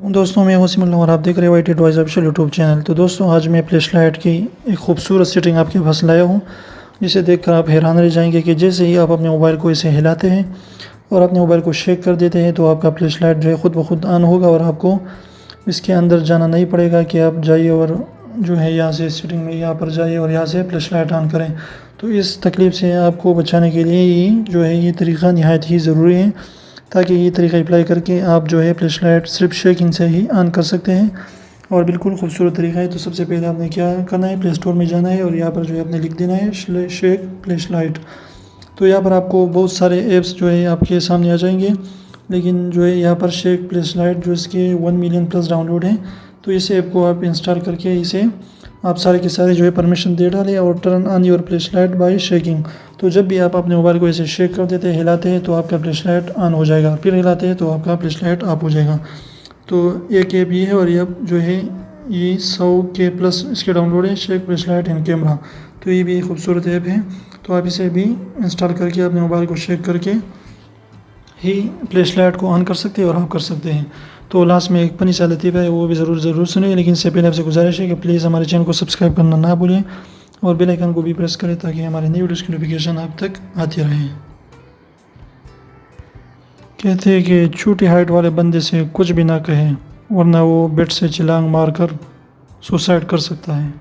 दोस्तों मैं वसीम और आप देख रहे हो IT advice official YouTube channel. तो दोस्तों आज मैं फ्लैश लाइट की एक खूबसूरत सेटिंग आपके पास लाया हूँ, जिसे देखकर आप हैरान रह जाएंगे कि जैसे ही आप अपने मोबाइल को इसे हिलाते हैं और अपने मोबाइल को शेक कर देते हैं तो आपका फ्लैश लाइट जो है ख़ुद ब खुद ऑन होगा और आपको इसके अंदर जाना नहीं पड़ेगा कि आप जाइए और जो है यहाँ से सेटिंग में यहाँ पर जाइए और यहाँ से फ्लैश लाइट ऑन करें। तो इस तकलीफ़ से आपको बचाने के लिए ही जो है ये तरीक़ा नहायत ही ज़रूरी है, ताकि ये तरीका अप्लाई करके आप जो है फ्लैश लाइट सिर्फ शेकिंग से ही ऑन कर सकते हैं और बिल्कुल खूबसूरत तरीका है। तो सबसे पहले आपने क्या करना है, प्ले स्टोर में जाना है और यहाँ पर जो है आपने लिख देना है शेक फ्लैश लाइट। तो यहाँ पर आपको बहुत सारे ऐप्स जो है आपके सामने आ जाएंगे, लेकिन जो है यहाँ पर शेक फ्लैश लाइट जो इसके 1 मिलियन प्लस डाउनलोड हैं, तो इस ऐप को आप इंस्टॉल करके इसे आप सारे के सारे जो है परमिशन दे डालें और turn on your flash light by shaking. तो जब भी आप अपने मोबाइल को ऐसे शेक कर देते हैं, हिलाते हैं, तो आपका फ्लैश लाइट ऑन हो जाएगा, फिर हिलाते हैं तो आपका फ्लैश लाइट ऑफ हो जाएगा। तो एक ऐप ये है और ये जो है ये 100 के प्लस इसके डाउनलोड है, shake flash light in camera. तो ये भी एक खूबसूरत ऐप है, तो आप इसे भी इंस्टॉल करके अपने मोबाइल को शेक करके ही फ्लैश लाइट को ऑन कर सकते हैं और ऑफ कर सकते हैं। तो लास्ट में एक फनी सा लतीफ़ा है, वो भी ज़रूर सुनिए, लेकिन इससे पहले आपसे गुजारिश है कि प्लीज़ हमारे चैनल को सब्सक्राइब करना ना भूलें और बेल आइकन को भी प्रेस करें ताकि हमारे नई वीडियोज़ की नोटिफिकेशन आप तक आती रहे। कहते हैं कि छोटी हाइट वाले बंदे से कुछ भी ना कहें, वरना वो बेड से छलांग मारकर सुसाइड कर सकता है।